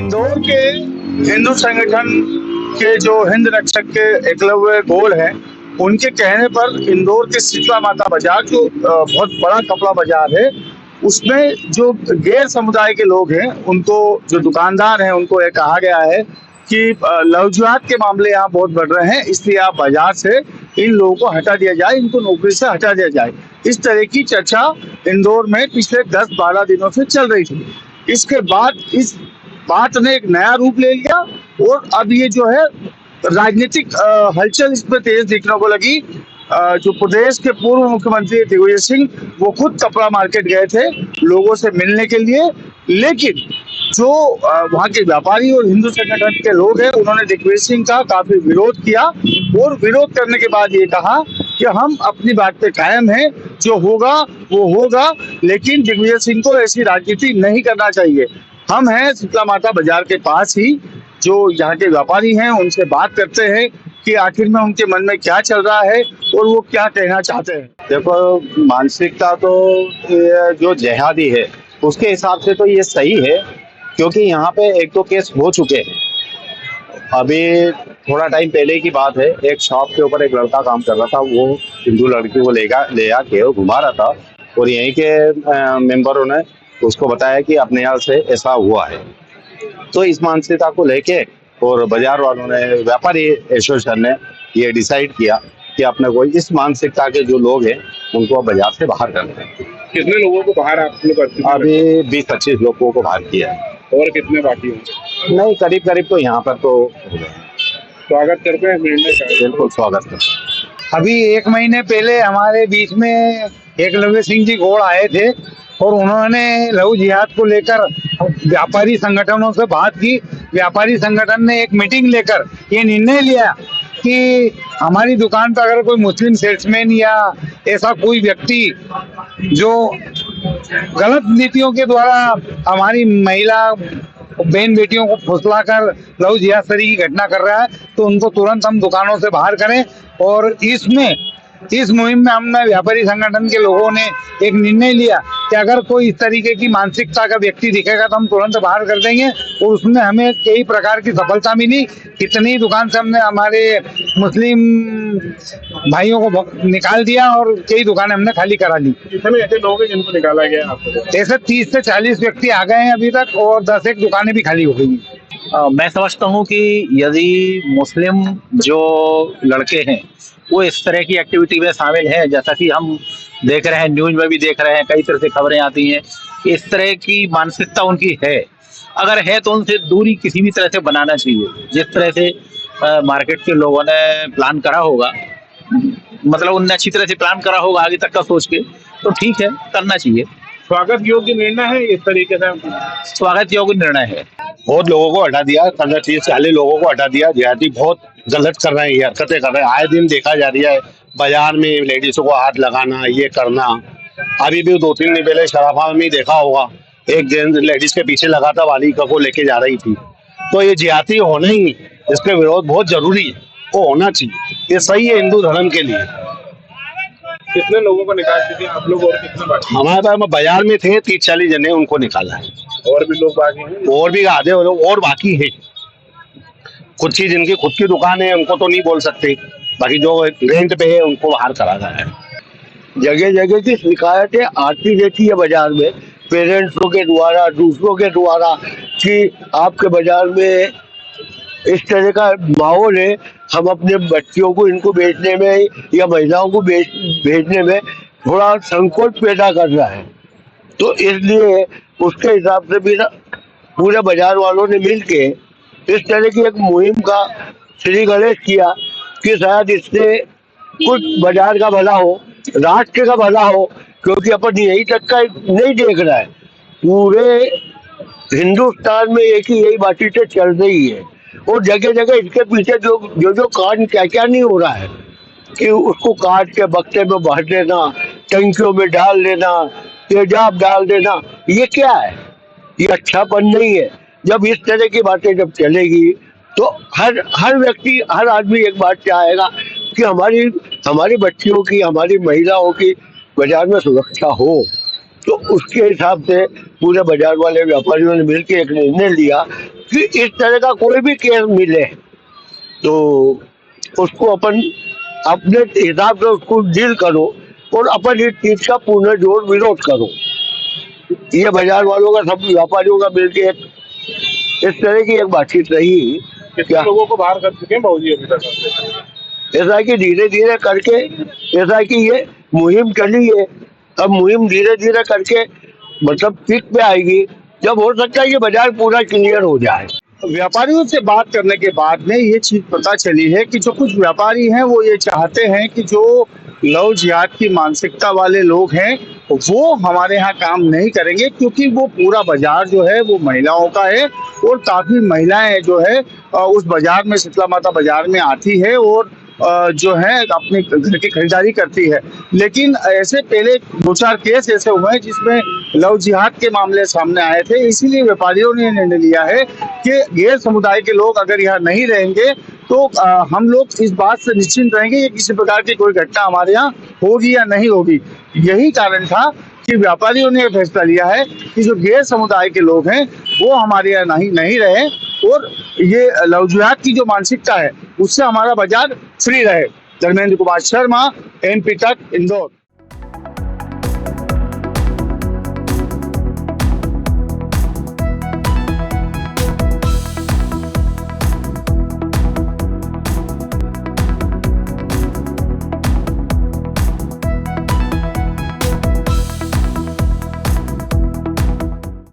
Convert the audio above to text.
इंदौर के हिंदू संगठन के जो हिंद रक्षक के एकलव्य गोल हैं, उनके कहने पर इंदौर के शीतला माता बाजार जो बहुत बड़ा कपड़ा बाजार है, उसमें जो गैर समुदाय के लोग हैं, उनको जो दुकानदार हैं, उनको ये कहा गया है कि लव-जिहाद के मामले यहाँ बहुत बढ़ रहे हैं, इसलिए आप बाजार से इन लोगों को हटा दिया जाए, इनको नौकरी से हटा दिया जाए। इस तरह की चर्चा इंदौर में पिछले 10-12 दिनों से चल रही थी। इसके बाद इस बात ने एक नया रूप ले लिया और अब ये जो है राजनीतिक हलचल इसमें तेज दिखने को लगी। जो प्रदेश के पूर्व मुख्यमंत्री दिग्विजय सिंह, वो खुद कपड़ा मार्केट गए थे लोगों से मिलने के लिए, लेकिन जो वहाँ के व्यापारी और हिंदू संगठन के लोग हैं, उन्होंने दिग्विजय सिंह का काफी विरोध किया और विरोध करने के बाद ये कहा कि हम अपनी बात पे कायम हैं, जो होगा वो होगा, लेकिन दिग्विजय सिंह को ऐसी राजनीति नहीं करना चाहिए। हम हैं शीतला माता बाजार के पास ही, जो यहाँ के व्यापारी हैं, उनसे बात करते हैं कि आखिर में उनके मन में क्या चल रहा है और वो क्या कहना चाहते हैं। देखो, मानसिकता तो जो जिहादी है उसके हिसाब से तो ये सही है, क्योंकि यहाँ पे एक दो केस हो चुके हैं। अभी थोड़ा टाइम पहले की बात है, एक शॉप के ऊपर एक लड़का काम कर रहा था, वो हिंदू लड़की को ले आके घुमा रहा था और यहीं के मेंबरों ने उसको बताया कि अपने यहाँ से ऐसा हुआ है। तो इस मानसिकता को लेके और बाजार वालों ने, व्यापारी एसोसिएशन ने ये डिसाइड किया कि अपने को इस मानसिकता के जो लोग हैं उनको बाजार से बाहर करना है। कितने लोगों को बाहर आप लोग? अभी 20-25 लोगों को बाहर किया है। और कितने बाकी होंगे? नहीं, करीब करीब तो यहाँ पर तो हो गए। स्वागत करते हैं निर्णय का। बिल्कुल स्वागत करते हैं। अभी 1 महीने पहले हमारे बीच में एकलव्य सिंह जी गौड़ आए थे और उन्होंने लव जिहाद को लेकर व्यापारी संगठनों से बात की। व्यापारी संगठन ने एक मीटिंग लेकर ये निर्णय लिया कि हमारी दुकान पर अगर कोई मुस्लिम सेल्समैन या ऐसा कोई व्यक्ति जो गलत नीतियों के द्वारा हमारी महिला बहन बेटियों को फुसलाकर लव जिहाद की घटना कर रहा है, तो उनको तुरंत हम दुकानों से बाहर करें। और इस मुहिम में हमने व्यापारी संगठन के लोगों ने एक निर्णय लिया कि अगर कोई इस तरीके की मानसिकता का व्यक्ति दिखेगा तो हम तुरंत बाहर कर देंगे। और उसमें हमें कई प्रकार की सफलता मिली। कितनी दुकान से हमने हमारे मुस्लिम भाइयों को निकाल दिया और कई दुकानें हमने खाली करा ली। कितने ऐसे लोग हैं जिनको निकाला गया आपको? ऐसे 30 से 40 व्यक्ति आ गए हैं अभी तक और 10-1 दुकानें भी खाली हो गई हैं। मैं समझता हूँ कि यदि मुस्लिम जो लड़के हैं वो इस तरह की एक्टिविटी में शामिल हैं, जैसा कि हम देख रहे हैं, न्यूज में भी देख रहे हैं, कई तरह से खबरें आती हैं, इस तरह की मानसिकता उनकी है, अगर है तो उनसे दूरी किसी भी तरह से बनाना चाहिए। जिस तरह से मार्केट के लोगों ने प्लान करा होगा, मतलब उनने अच्छी तरह से प्लान करा होगा आगे तक का सोच के, तो ठीक है, करना चाहिए। स्वागत योग्य निर्णय है इस तरीके से? स्वागत योग्य निर्णय है। बहुत लोगों को हटा दिया, 30-40 लोगों को हटा दिया। जिहादी बहुत गलत कर रहे हैं, ये हरकतें कर रहे हैं। आए दिन देखा जा रही है बाजार में लेडीजों को हाथ लगाना, ये करना। अभी भी 2-3 दिन पहले शराफा में देखा होगा, एक जेंट्स लेडीज के पीछे लगा था, बालिका को लेके जा रही थी। तो ये जिहादी होना ही नहीं, इसके विरोध बहुत जरूरी है, वो होना चाहिए, ये सही है हिंदू धर्म के लिए। कितने लोगों को निकाल चुके हैं आप लोग और कितने बाकी? हमारे पास बाजार में थे 30-40 जने, उनको निकाला है। और भी लोग बाकी हैं? और भी आधे लोग और बाकी है। खुद की जिनकी खुद की दुकान है उनको तो नहीं बोल सकते, बाकी जो रेंट पे है उनको बाहर करा गया है। जगह जगह की शिकायतें आती रहती है बाजार में, पेरेंट्सों के द्वारा, दूसरों के द्वारा, कि आपके बाजार में इस तरह का माहौल है, हम अपने बच्चियों को इनको बेचने में या महिलाओं को भेजने में थोड़ा संकोच पैदा कर रहा है। तो इसलिए उसके हिसाब से भी ना पूरे बाजार वालों ने मिलके इस तरह की एक मुहिम का श्री गणेश किया कि शायद इससे कुछ बाजार का भला हो, राष्ट्र का भला हो, क्योंकि अपन यही तक का नहीं देख रहा है, पूरे हिंदुस्तान में एक ही यही बातचीत चल रही है। और जगह जगह इसके पीछे जो कांड क्या क्या नहीं हो रहा है, कि उसको काट के बक्से में भर देना, टंकियों में डाल देना, तेजाब डाल देना, ये क्या है? ये अच्छापन नहीं है। जब इस तरह की बातें जब चलेगी तो हर व्यक्ति, हर आदमी एक बात चाहेगा कि हमारी बच्चियों की, हमारी महिलाओं की बाजार में सुरक्षा हो। तो उसके हिसाब से पूरे बाजार वाले व्यापारियों ने मिलकर एक निर्णय लिया कि इस तरह का कोई भी केस मिले तो उसको अपन अपने हिसाब से उसको डील करो और अपन इस चीज का पूर्ण जोर विरोध करो। ये बाजार वालों का, सब व्यापारियों का मिलकर इस तरह की एक बातचीत रही। कितने क्या लोगों को बाहर कर चुके हैं बाबूजी अभी तक? ऐसा है कि धीरे धीरे करके, ऐसा है कि ये मुहिम चली है, अब मुहिम धीरे धीरे करके मतलब पीक पे आएगी, जब हो सकता है ये बाजार पूरा क्लियर हो जाए। व्यापारियों से बात करने के बाद में ये चीज पता चली है कि जो कुछ व्यापारी हैं वो ये चाहते हैं कि जो लव जिहाद की मानसिकता वाले लोग हैं वो हमारे यहाँ काम नहीं करेंगे, क्योंकि वो पूरा बाजार जो है वो महिलाओं का है और काफी महिलाएं जो है उस बाजार में, शीतला माता बाजार में आती है और जो है अपने घर की खरीदारी करती है। लेकिन ऐसे पहले 2-4 केस ऐसे हुए हैं जिसमें लव जिहाद के मामले सामने आए थे, इसीलिए व्यापारियों ने निर्णय लिया है कि गैर समुदाय के लोग अगर यहाँ नहीं रहेंगे तो हम लोग इस बात से निश्चिंत रहेंगे कि किसी प्रकार की कोई घटना हमारे यहाँ होगी या नहीं होगी। यही कारण था कि व्यापारियों ने फैसला लिया है कि जो गैर समुदाय के लोग हैं वो हमारे यहाँ नहीं रहे और ये लव जिहाद की जो मानसिकता है उससे हमारा बाजार फ्री रहे। धर्मेंद्र कुमार शर्मा, MP तक, इंदौर।